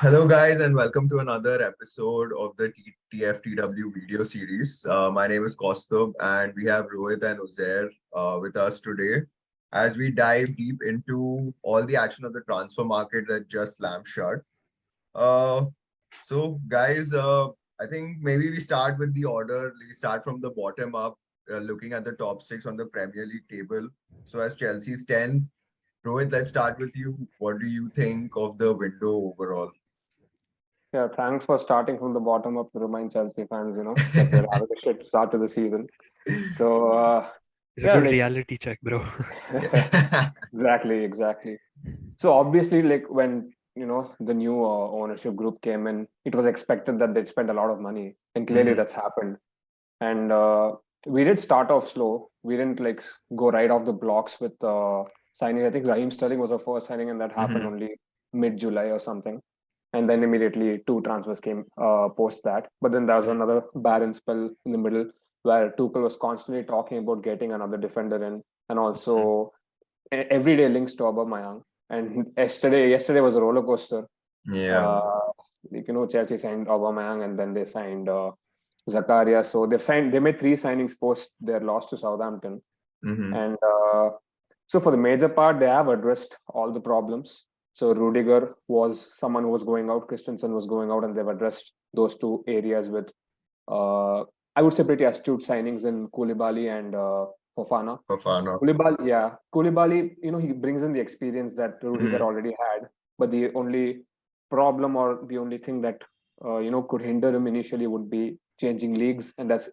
Hello, guys, and welcome to another episode of the TFTW video series. My name is Kaustubh, and we have Rohit and Uzair with us today as we dive deep into all the action of the transfer market that just slammed shut. Uh, guys, I think maybe we start with the order. We start from the bottom up, looking at the top six on the Premier League table. So, as Chelsea's 10th, Rohit, let's start with you. What do you think of the window overall? Yeah, thanks for starting from the bottom up to remind Chelsea fans, that we're having a shit start to the season. So, It's a yeah, good like, reality check, bro. Yeah. exactly. So, obviously, like, when, the new ownership group came in, it was expected that they'd spend a lot of money. And clearly Mhm. that's happened. And we did start off slow. We didn't, like, go right off the blocks with signing. I think Raheem Sterling was our first signing, and that happened Mhm. only mid-July or something. And then immediately two transfers came post that. But then there was another barren spell in the middle where Tuchel was constantly talking about getting another defender in, and Mhm. also everyday links to Aubameyang. And yesterday was a roller coaster. Yeah. Uh, Chelsea signed Aubameyang, and then they signed Zakaria. So they made three signings post their loss to Southampton, Mhm. and so for the major part, they have addressed all the problems. So Rudiger was someone who was going out, Christensen was going out, and they've addressed those two areas with, uh, I would say, pretty astute signings in Koulibaly and Fofana. Fofana. Koulibaly, he brings in the experience that Rudiger Mhm. already had, but the only problem or the only thing that could hinder him initially would be changing leagues, and that's,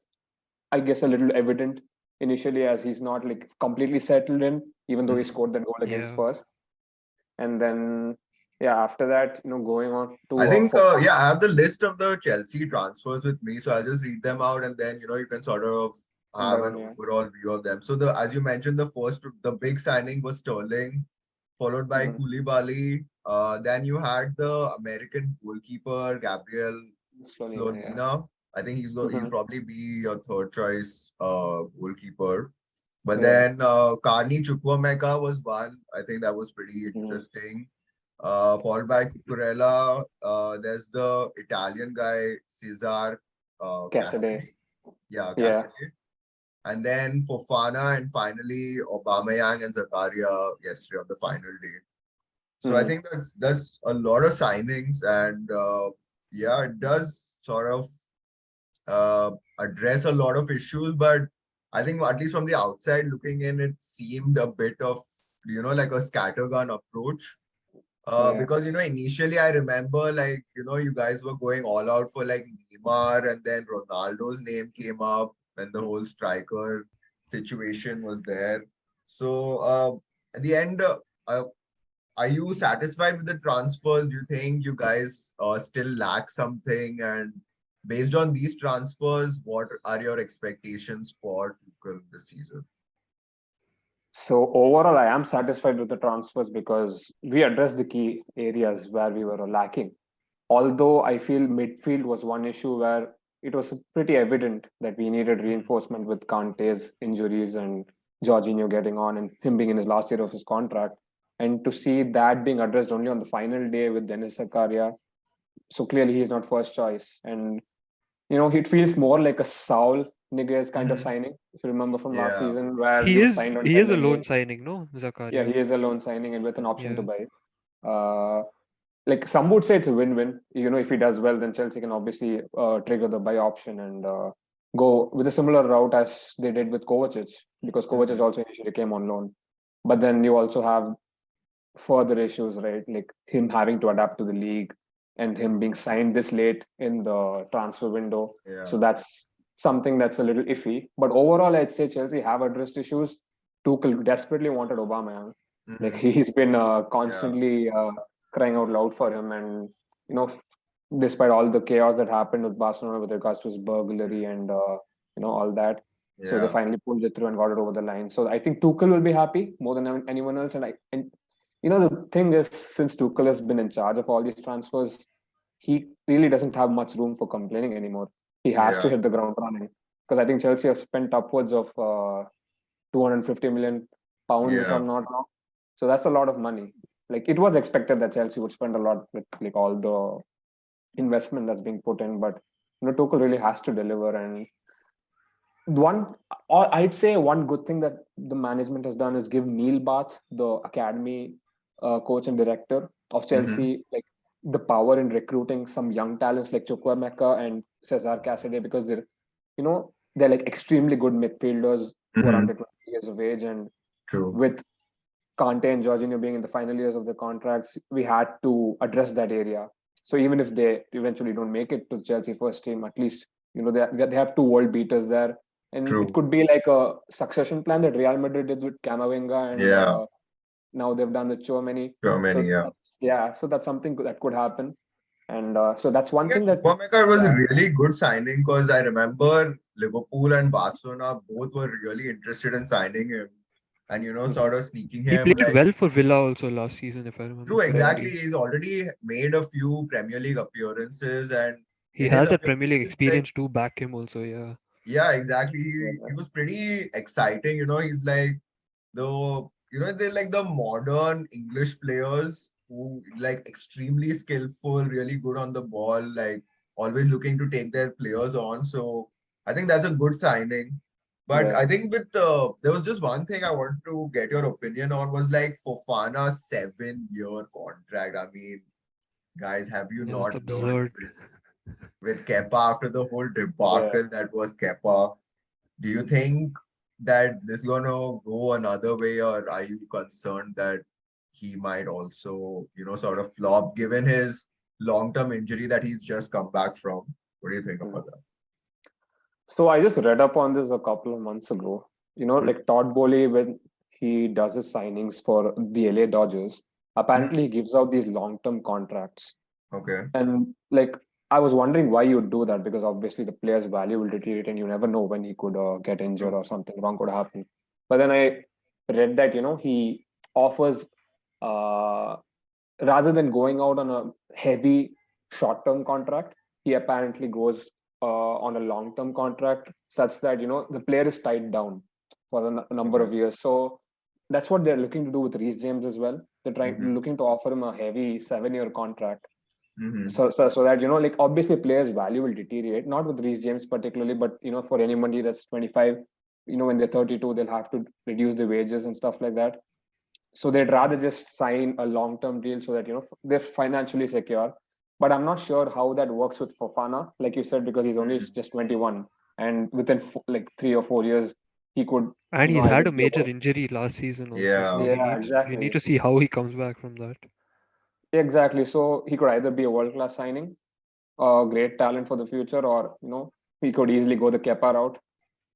I guess, a little evident initially as he's not like completely settled in, even though he Mhm. scored that goal against Yeah. Spurs. And then, yeah, after that, going on I to think, Fofana. yeah, I have the list of the Chelsea transfers with me, so I'll just read them out, and then you can sort of One by have an one, yeah. overall view of them. So as you mentioned, the big signing was Sterling, followed by Mm-hmm. Koulibaly. Then you had the American goalkeeper Gabriel Slovenia, yeah. Slonina. I think he'll Mm-hmm. probably be your third choice goalkeeper. But Yeah. then Carney Chukwuemeka was one. I think that was pretty Mm-hmm. interesting. Followed by Cucurella. There's the Italian guy Cesar Cassidy, Cassidy. Yeah, yeah. Cassidy. And then Fofana, and finally Aubameyang and Zakaria yesterday on the final day. So I Mm-hmm. think that's a lot of signings, and yeah, it does sort of address a lot of issues, but I think at least from the outside looking in, it seemed a bit of like a scattergun approach. Yeah. Because initially I remember, like, you guys were going all out for like Neymar, and then Ronaldo's name came up when the whole striker situation was there. So at the end, uh, are you satisfied with the transfers? Do you think you guys still lack something? And based on these transfers, what are your expectations for Tuchel this season? So overall, I am satisfied with the transfers because we addressed the key areas where we were lacking. Although I feel midfield was one issue where it was pretty evident that we needed Mhm. reinforcement with Kante's injuries and Jorginho getting on and him being in his last year of his contract. And to see that being addressed only on the final day with Denis Zakaria, so clearly he's not first choice. And it feels more like a Saul Niguez kind of Mhm. signing. If you remember from last Yeah. season, where he He was is signed on he 10 is a loan million. signing, no, Yeah, he Zakaria. is a loan signing and with an option to Yeah. buy. Uh, like some would say it's a win-win. If he does well, then Chelsea can obviously trigger the buy option and go with a similar route as they did with Kovacic, because Kovacic Mhm. also initially came on loan. But then you also have further issues, right? Like him having to adapt to the league and him being signed this late in the transfer window. So Yeah. that's something that's a little iffy. But overall, I'd say Chelsea have addressed issues. Tuchel desperately wanted Aubameyang. Like Mhm. he's been Yeah. constantly crying out loud for him, and you know, f- despite all the chaos that happened with Barcelona with regards to his burglary Mhm. and all that, so they Yeah. finally pulled it through and got it over the line. So I think Tuchel will be happy more than anyone else, and the thing is, since Tuchel has been in charge of all these transfers, he really doesn't have much room for complaining anymore. He has to Yeah. hit the ground running because I think Chelsea has spent upwards of 250 million pounds, if Yeah. I'm not wrong. So that's a lot of money. like it was expected that Chelsea would spend a lot with like all the investment that's being put in, but Tuchel really has to deliver. And one, or I'd say one good thing that the management has done is give Neil Bath, the academy coach and director of Mm-hmm. Chelsea, like the power in recruiting some young talents like Chukwuemeka and Cesar Casadei, because they're like extremely good midfielders who are Mm-hmm. under 20 years of age. And True. with Kante and Jorginho being in the final years of their contracts, we had to address that area. So even if they eventually don't make it to Chelsea first team, at least they have two world beaters there, and it True. could be like a succession plan that Real Madrid did with Camavinga, and Yeah. now they've done with Tchouaméni. Germany, So yeah. so that's something that could happen, and so that's one Yeah, thing that Chouameka was a yeah. really good signing because I remember Liverpool and Barcelona both were really interested in signing him and Mhm. sort of sneaking He him played like well for Villa also last season, if I remember true exactly. correctly. He's already made a few Premier League appearances and He in his has that Premier League appearances like experience to back him also, yeah. yeah, exactly. He Yeah. was pretty exciting. He's like they're like the modern English players who like extremely skillful, really good on the ball, like always looking to take their players on. So I think that's a good signing. But Yeah. I think with there was just one thing I wanted to get your opinion on was like Fofana's 7-year contract. I mean, guys, have you Yeah, it's not learned absurd. with Kepa after the whole Yeah. debacle that was Kepa? Do you think that this is gonna go another way, or are you concerned that he might also, sort of flop given his long-term injury that he's just come back from? What do you think about Mhm. that? So I just read up on this a couple of months ago. Like Todd Boehly, when he does his signings for the LA Dodgers, Mhm. apparently he gives out these long-term contracts. Okay. And like I was wondering why you would do that, because obviously the player's value will deteriorate and you never know when he could get injured True. or something wrong could happen. But then I read that he offers uh, rather than going out on a heavy short-term contract, he apparently goes on a long-term contract, such that the player is tied down for a number Okay. of years. So that's what they're looking to do with Reece James as well. They're Mm-hmm. looking to offer him a heavy 7-year contract, Mm-hmm. so that like obviously players' value will deteriorate, not with Reece James particularly, but for anybody that's 25, when they're 32, they'll have to reduce the wages and stuff like that. So they'd rather just sign a long-term deal so that they're financially secure. But I'm not sure how that works with Fofana, like you said, because he's only Mm-hmm. just 21, and within like 3 or 4 years he could And he's either had a be a major world. injury last season also, so Yeah. Yeah, we need exactly. to see how he comes back from that. Exactly. So he could either be a world-class signing, a great talent for the future, or he could easily go the Kepa route,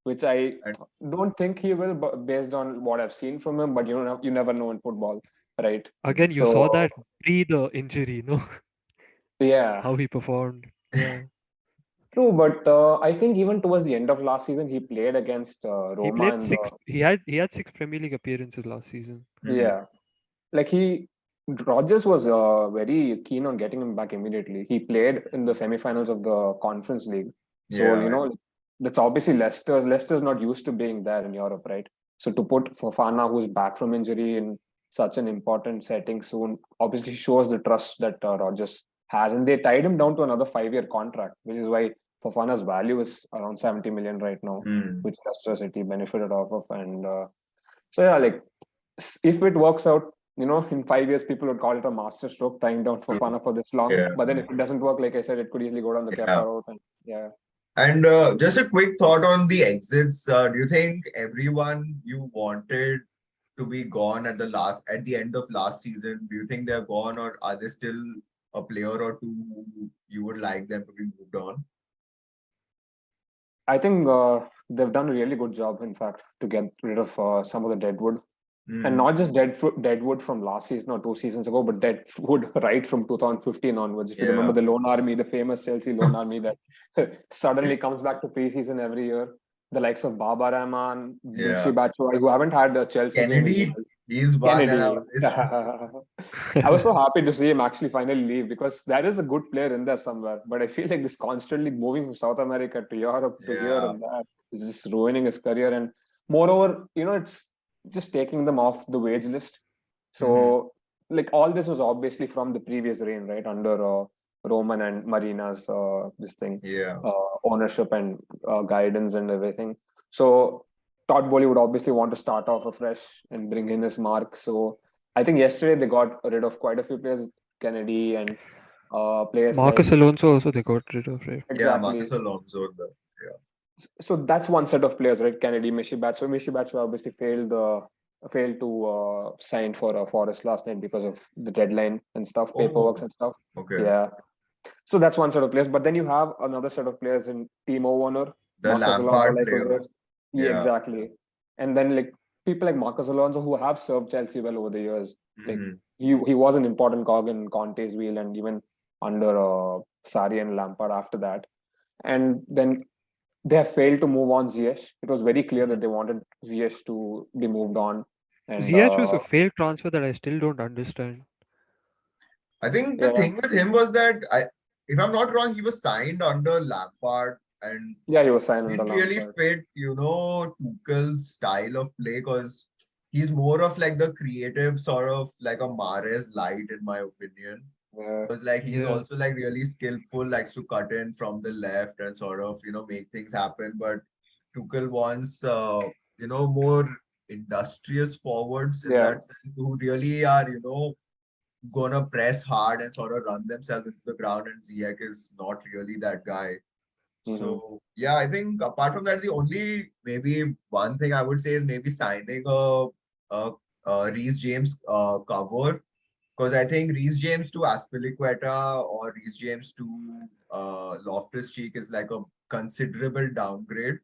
which I And don't think he will, but based on what I've seen from him. But you never know in football, right? Again, you So saw that pre the injury, yeah, how he performed. Yeah. true. But I think even towards the end of last season, he played against He Roma played in six the he had 6 Premier League appearances last season. mm-hmm. yeah, like Rogers was very keen on getting him back immediately. He played in the semifinals of the Conference League, so Yeah. that's obviously Leicester's. Leicester's not used to being there in Europe, right? So to put Fofana, who's back from injury, in such an important setting soon, obviously shows the trust that Rogers has, and they tied him down to another 5-year contract, which is why Fofana's value is around 70 million right now, Mm. which Leicester City benefited off of, and so yeah, like if it works out, in 5 years, people would call it a master stroke tying down True. Fofana for this long. Yeah. But then if it doesn't work, like I said, it could easily go down the Kepa Yeah. route. And yeah, And just a quick thought on the exits. Do you think everyone you wanted to be gone at the end of last season, do you think they're gone, or are there still a player or two who you would like them to be moved on? I think they've done a really good job, in fact, to get rid of some of the deadwood. And Mm. not just deadwood from last season or 2 seasons ago, but deadwood right from 2015 onwards. If you remember Yeah. the loan army, the famous Chelsea loan army that suddenly comes back to preseason every year, the likes of Baba Rahman, Michy Yeah. Batshuayi, who haven't had a Chelsea game in Kennedy, years. he's one, and I Kennedy. always I was so happy to see him actually finally leave, because there is a good player in there somewhere. But I feel like this constantly moving from South America to Europe to here yeah. and that is just ruining his career. And moreover, it's just taking them off the wage list. Hmm. So like all this was obviously from the previous reign, right? Under Roman and Marina's this thing, Yeah. ownership and guidance and everything. So Todd Boehly would obviously want to start off afresh and bring in his mark. So I think yesterday they got rid of quite a few players, Kennedy and players Marcus like Alonso also they got rid of, right? Yeah, exactly. Marcus Alonso. Yeah. So that's one set of players, right? Kennedy, Mishibachi. So Mishibachi obviously failed to sign for Forest last night because of the deadline and stuff, paperwork Oh, and stuff. okay. Yeah. So that's one set of players. But then you have another set of players in Timo Werner, The Marcus Alonso, Lampard like player. Jose. Yeah, Yeah. exactly. And then like people like Marcus Alonso who have served Chelsea well over the years. Like Mhm. he was an important cog in Conte's wheel and even under Sarri and Lampard after that. And then they have failed to move on Ziyech. It was very clear that they wanted Ziyech to be moved on. And Ziyech was a failed transfer that I still don't understand. I think the yeah, thing with him was that if I'm not wrong, he was signed under Lampard and yeah, he was signed under didn't really Lampard. fit, Tuchel's style of play because he's more of like the creative sort of like a Mahrez light in my opinion. Yeah. Because like he's Yeah. also like really skillful, likes to cut in from the left and sort of make things happen. But Tuchel wants more industrious forwards in Yeah. that sense who really are gonna press hard and sort of run themselves into the ground. And Ziyech is not really that guy. Hmm. So yeah, I think apart from that, the only maybe one thing I would say is maybe signing a Reece James cover because I think Reece James to Aspilicueta or Reece James to Loftus Cheek is like a considerable downgrade.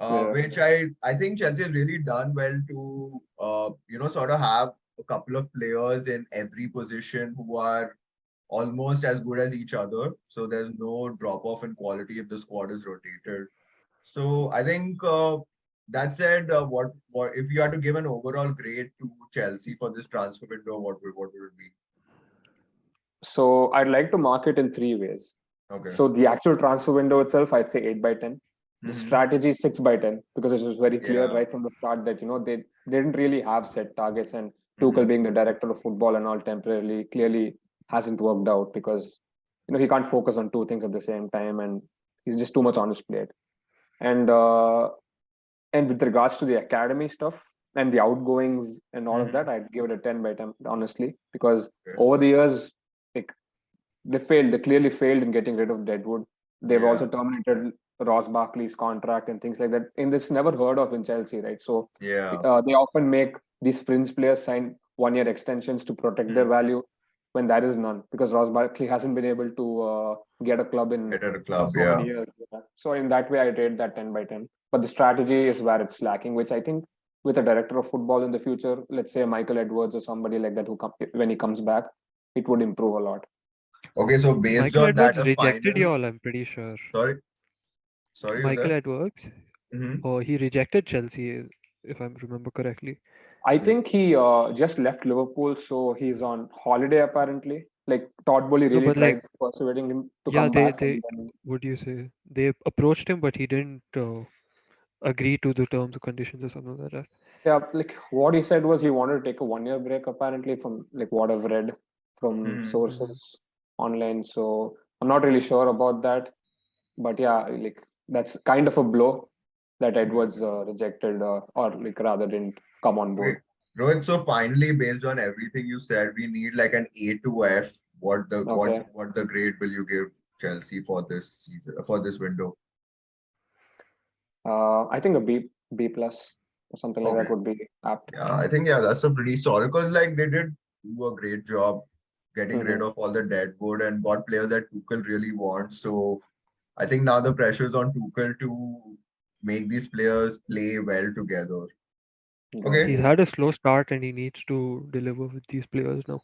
Yeah. Which I think Chelsea has really done well to sort of have a couple of players in every position who are almost as good as each other. So there's no drop off in quality if the squad is rotated. So I think that said, what if you had to give an overall grade to Chelsea for this transfer window, what would it be? So I'd like to mark it in three ways. Okay. So the actual transfer window itself, I'd say 8/10. The Hmm. strategy 6/10 because it was very clear Yeah. right from the start that they didn't really have set targets and Tuchel Hmm. being the director of football and all temporarily clearly hasn't worked out because he can't focus on two things at the same time and he's just too much on his plate. And with regards to the academy stuff and the outgoings and all of Hmm. that, I'd give it a 10/10 honestly because Okay. over the years like they failed. They clearly failed in getting rid of Deadwood. They've Yeah. also terminated Ross Barkley's contract and things like that. And it's never heard of in Chelsea, right? So Yeah. they often make these fringe players sign 1 year extensions to protect their Hmm. value when there is none because Ross Barkley hasn't been able to get a club in Get at a club. so Yeah. many years. Yeah. So in that way, I rate that 10/10. But the strategy is where it's lacking, which I think with a director of football in the future, let's say Michael Edwards or somebody like that when he comes back, it would improve a lot. Okay. So based Michael on that, Edwards a rejected final. y'all, I'm pretty sure. Sorry. Sorry, was Michael that? Edwards, Hmm. he rejected Chelsea, if I remember correctly. I think he just left Liverpool, so he's on holiday apparently. Like Todd Boehly No, really but like, tried persuading him to yeah, come back, and what do you say? They approached him, but he didn't agree to the terms and conditions or something like that. yeah, like what he said was he wanted to take a 1 year break apparently from like what I've read from Hmm. Mhm. sources online. So I'm not really sure about that, but yeah, like that's kind of a blow that Edwards rejected or like rather didn't come on Okay. board. Rohit, so finally, based on everything you said, we need like an A to F. Okay. What the grade will you give Chelsea for this season, for this window? I think a B plus or something like that Okay. would be apt. Yeah, I think that's a pretty solid because like they did do a great job getting rid Hmm. of all the dead wood and got players that Tuchel really wants. So I think now the pressure is on Tuchel to make these players play well together. Okay. He's Exactly. had a slow start and he needs to deliver with these players now.